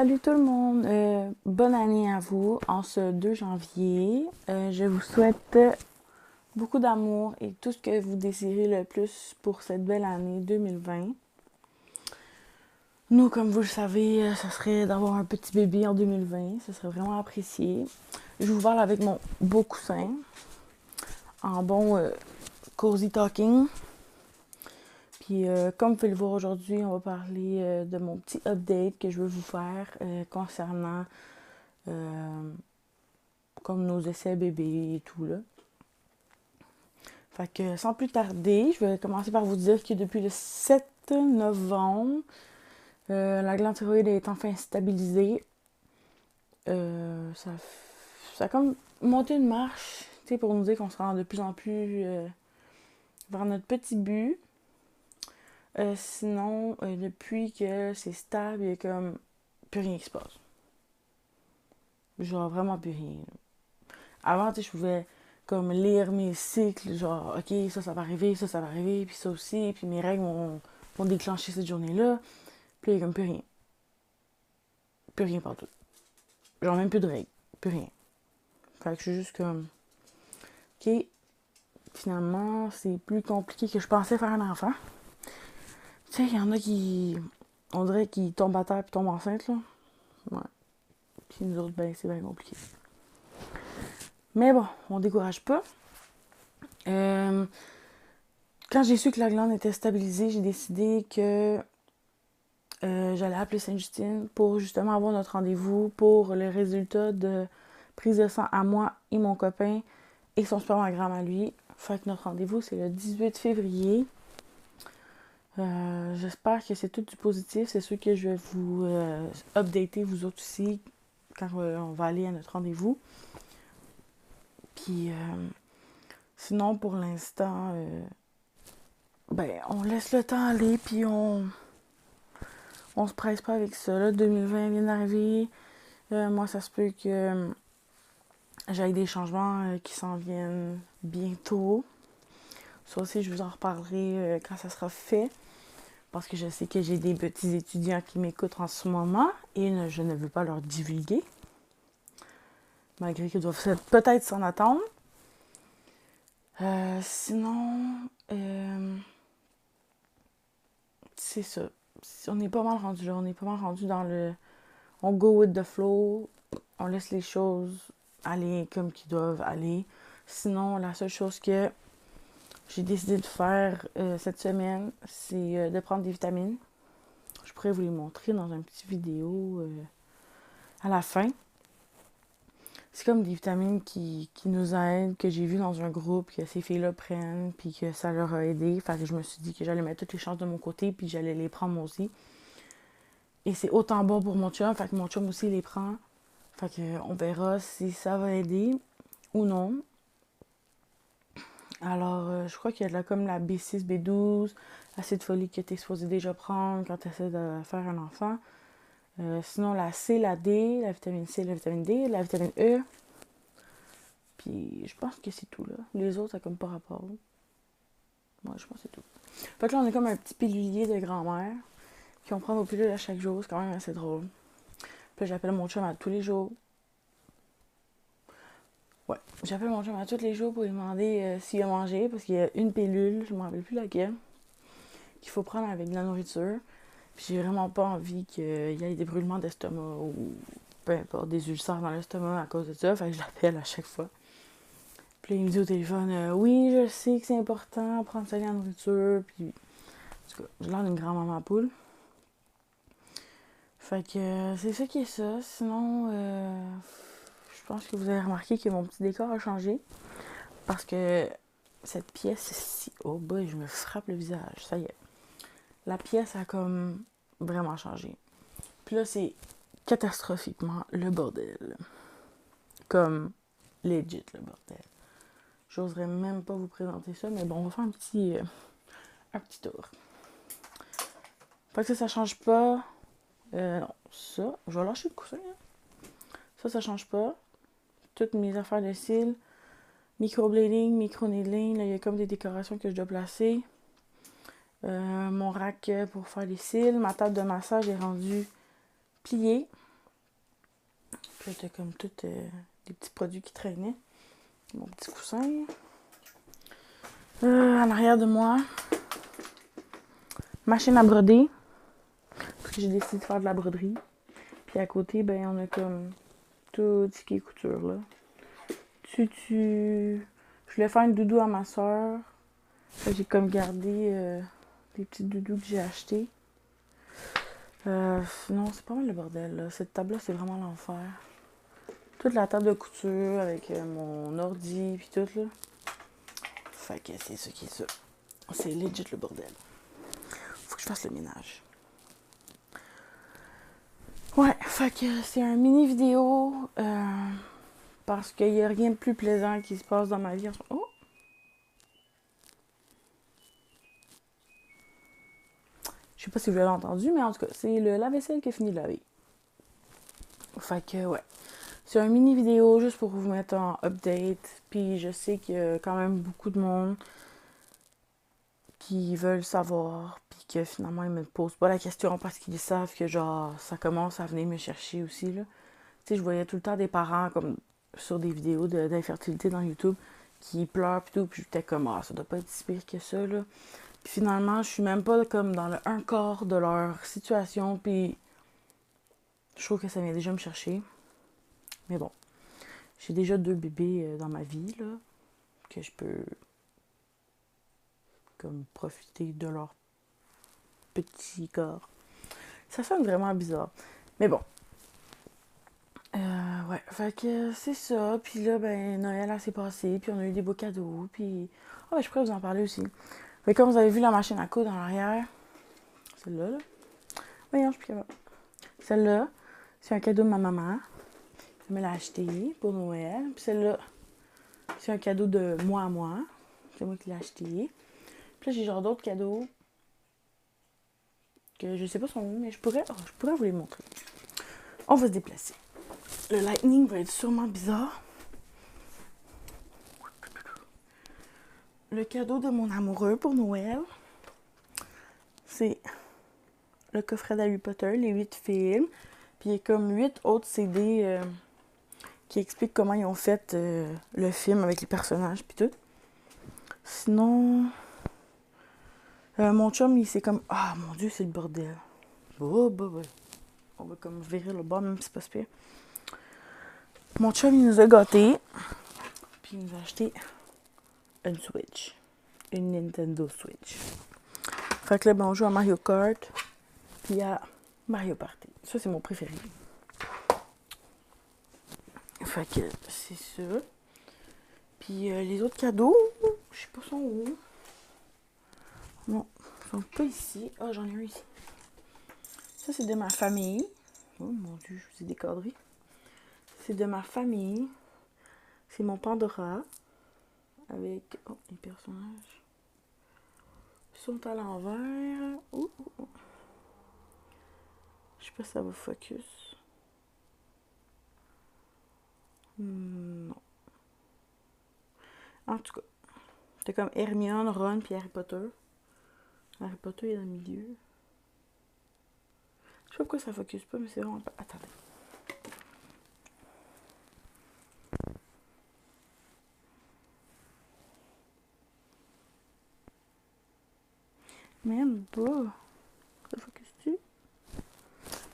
Salut tout le monde, bonne année à vous en ce 2 janvier. Je vous souhaite beaucoup d'amour et tout ce que vous désirez le plus pour cette belle année 2020. Nous, comme vous le savez, ça serait d'avoir un petit bébé en 2020, ce serait vraiment apprécié. Je vous parle avec mon beau coussin, en bon cozy talking. Puis, comme vous pouvez le voir aujourd'hui, on va parler de mon petit update que je veux vous faire concernant comme nos essais bébés et tout là. Fait que sans plus tarder, je vais commencer par vous dire que depuis le 7 novembre, la glande thyroïde est enfin stabilisée. Ça a comme monté une marche, tu sais, pour nous dire qu'on se rend de plus en plus vers notre petit but. Sinon, depuis que c'est stable, il y a comme plus rien qui se passe. Genre vraiment plus rien. Avant, tu sais, je pouvais comme lire mes cycles, genre, ok, ça va arriver, ça va arriver, puis ça aussi, puis mes règles vont déclencher cette journée-là. Puis il y a comme plus rien. Plus rien partout. Genre même plus de règles. Plus rien. Fait que je suis juste comme, ok, finalement, c'est plus compliqué que je pensais faire un enfant. Tu sais, il y en a qui, on dirait qu'ils tombent à terre puis tombent enceinte, là. Ouais. Puis nous autres, ben, c'est bien compliqué. Mais bon, on décourage pas. Euh, Quand j'ai su que la glande était stabilisée, j'ai décidé que j'allais appeler Sainte-Justine pour justement avoir notre rendez-vous pour le résultat de prise de sang à moi et mon copain et son spermogramme à lui. Fait que notre rendez-vous, c'est le 18 février. J'espère que c'est tout du positif. C'est sûr que je vais vous updater, vous autres aussi, quand on va aller à notre rendez-vous. Puis, sinon, pour l'instant, ben, on laisse le temps aller, puis on se presse pas avec ça. Là, 2020 vient d'arriver. Moi, ça se peut que j'ai des changements qui s'en viennent bientôt. Ça aussi, je vous en reparlerai quand ça sera fait. Parce que je sais que j'ai des petits étudiants qui m'écoutent en ce moment et je ne veux pas leur divulguer. Malgré qu'ils doivent peut-être s'en attendre. Sinon, c'est ça. On est pas mal rendu là. On est pas mal rendu dans le... On go with the flow. On laisse les choses aller comme qu'ils doivent aller. Sinon, la seule chose que j'ai décidé de faire cette semaine, c'est de prendre des vitamines. Je pourrais vous les montrer dans une petite vidéo à la fin. C'est comme des vitamines qui nous aident, que j'ai vu dans un groupe, que ces filles-là prennent, puis que ça leur a aidé. Fait que je me suis dit que j'allais mettre toutes les chances de mon côté, puis j'allais les prendre moi aussi. Et c'est autant bon pour mon chum, fait que mon chum aussi les prend. Fait que on verra si ça va aider ou non. Alors, je crois qu'il y a comme la B6, B12, acide folique que tu es supposé déjà prendre quand tu essaies de faire un enfant. Sinon, la C, la D, la vitamine C, la vitamine D, la vitamine E. Puis, je pense que c'est tout, là. Les autres, ça n'a comme pas rapport. Moi, je pense que c'est tout. Fait que là, on est comme un petit pilulier de grand-mère qui on prend nos pilules à chaque jour. C'est quand même assez drôle. Puis là, j'appelle mon chum à tous les jours. Ouais, j'appelle mon chum à tous les jours pour lui demander s'il a mangé, parce qu'il y a une pilule, je ne me rappelle plus laquelle, qu'il faut prendre avec de la nourriture. Puis j'ai vraiment pas envie qu'il y ait des brûlements d'estomac ou peu importe, des ulcères dans l'estomac à cause de ça. Fait que je l'appelle à chaque fois. Puis là, il me dit au téléphone, oui, je sais que c'est important, prendre ça de la nourriture. Puis, en tout cas, j'ai l'air d'une grand-maman poule. Fait que c'est ça qui est ça. Sinon, je pense que vous avez remarqué que mon petit décor a changé. Parce que cette pièce-ci, oh boy, je me frappe le visage, ça y est. La pièce a comme vraiment changé. Puis là, c'est catastrophiquement le bordel. Comme legit le bordel. J'oserais même pas vous présenter ça, mais bon, on va faire un petit tour. Fait que ça change pas. Non, ça, je vais lâcher le coussin. Hein. Ça change pas. Toutes mes affaires de cils, microblading, micro-needling, là, il y a comme des décorations que je dois placer. Mon rack pour faire les cils. Ma table de massage est rendue pliée. Puis là, t'as comme tout des petits produits qui traînaient. Mon petit coussin. En arrière de moi, machine à broder. Parce que j'ai décidé de faire de la broderie. Puis à côté, ben, on a comme tout ce qui est couture, là. Je voulais faire une doudou à ma soeur. J'ai comme gardé des petits doudous que j'ai achetés. Sinon, c'est pas mal le bordel, là. Cette table-là, c'est vraiment l'enfer. Toute la table de couture avec mon ordi puis tout, là. Fait que c'est ça qui est ça. C'est legit le bordel. Faut que je fasse le ménage. Ouais, fait que c'est un mini vidéo parce qu'il n'y a rien de plus plaisant qui se passe dans ma vie en ce moment. Oh! Je sais pas si vous l'avez entendu, mais en tout cas, c'est le lave-vaisselle qui a fini de laver. Fait que ouais. C'est un mini vidéo juste pour vous mettre en update. Puis je sais qu'il y a quand même beaucoup de monde qui veulent savoir. Puis que finalement, ils me posent pas la question parce qu'ils savent que genre, ça commence à venir me chercher aussi, là. Tu sais, je voyais tout le temps des parents comme sur des vidéos d'infertilité dans YouTube qui pleurent pis tout. Puis j'étais comme, ah, ça doit pas être si pire que ça, là. Puis finalement, je suis même pas comme dans le un quart de leur situation. Puis je trouve que ça vient déjà me chercher. Mais bon, j'ai déjà 2 bébés dans ma vie, là, que je peux comme profiter de leur petit corps. Ça sonne vraiment bizarre. Mais bon. Ouais, fait que c'est ça. Puis là, ben, Noël, elle s'est passé. Puis on a eu des beaux cadeaux. Puis, ah, ben, je pourrais vous en parler aussi. Fait que comme vous avez vu la machine à coudre en arrière, celle-là, là. Voyons, je suis plus capable. Celle-là, c'est un cadeau de ma maman. Elle me l'a acheté pour Noël. Puis celle-là, c'est un cadeau de moi à moi. C'est moi qui l'ai acheté. Puis là, j'ai genre d'autres cadeaux que je sais pas son nom, mais je pourrais vous les montrer. On va se déplacer. Le lightning va être sûrement bizarre. Le cadeau de mon amoureux pour Noël, c'est le coffret d'Harry Potter, les 8 films. Puis il y a comme 8 autres CD qui expliquent comment ils ont fait le film avec les personnages puis tout. Sinon, mon chum, il s'est comme... Ah, mon Dieu, c'est le bordel. Oh, on va comme virer le bas, même si c'est pas super. Mon chum, il nous a gâtés. Puis il nous a acheté une Switch. Une Nintendo Switch. Fait que là, ben, on joue à Mario Kart. Puis à Mario Party. Ça, c'est mon préféré. Fait que c'est ça. Puis les autres cadeaux, je sais pas sont où. Non, ils sont pas ici. Ah, j'en ai un ici. Ça, c'est de ma famille. Oh mon Dieu, je vous ai décadré. C'est de ma famille. C'est mon Pandora. Avec les personnages sont à l'envers. Je sais pas si ça va focus. Non. En tout cas, c'est comme Hermione, Ron puis Harry Potter. Harry Potter est dans le milieu. Je sais pas pourquoi ça focus pas, mais c'est vraiment pas... Attendez. Même pas. Ça focus-tu?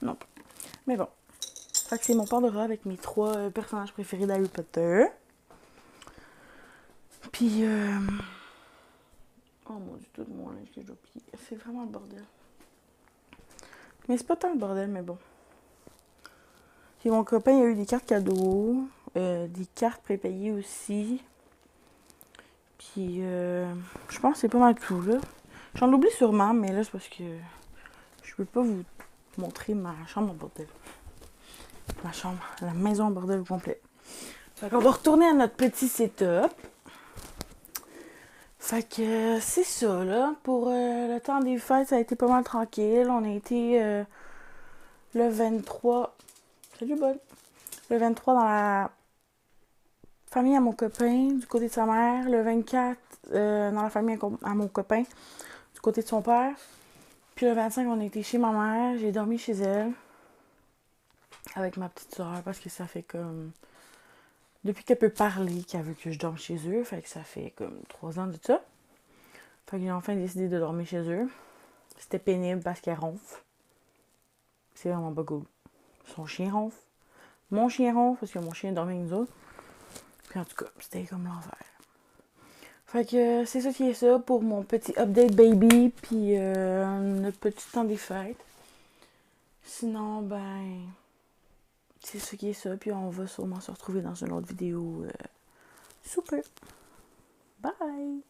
Non. Mais bon. Fait que c'est mon Pandora avec mes 3 personnages préférés d'Harry Potter. Puis, oh mon Dieu, tout mon linge que j'ai oublié. C'est vraiment le bordel. Mais c'est pas tant le bordel, mais bon. Puis mon copain, il a eu des cartes cadeaux. Des cartes prépayées aussi. Puis, je pense que c'est pas mal tout, là. J'en oublie sûrement, mais là, c'est parce que je peux pas vous montrer ma chambre en bordel. Ma chambre, la maison en bordel au complet. Fait qu'on va retourner à notre petit setup. Fait que c'est ça, là. Pour le temps des fêtes, ça a été pas mal tranquille. On a été le 23... Salut, bonne! Le 23 dans la famille à mon copain, du côté de sa mère. Le 24 dans la famille à mon copain, du côté de son père. Puis le 25, on a été chez ma mère. J'ai dormi chez elle. avec ma petite soeur parce que ça fait comme... Depuis qu'elle peut parler, qu'elle veut que je dorme chez eux, fait que ça fait comme 3 ans de ça. Fait que j'ai enfin décidé de dormir chez eux. C'était pénible parce qu'elle ronfle. C'est vraiment pas cool. Son chien ronfle. Mon chien ronfle parce que mon chien dormait avec nous autres. Puis en tout cas, c'était comme l'enfer. Fait que c'est ça qui est ça pour mon petit update baby. Puis notre petit temps des fêtes. Sinon, ben... C'est ça qui est ça. Puis on va sûrement se retrouver dans une autre vidéo. Super. Bye!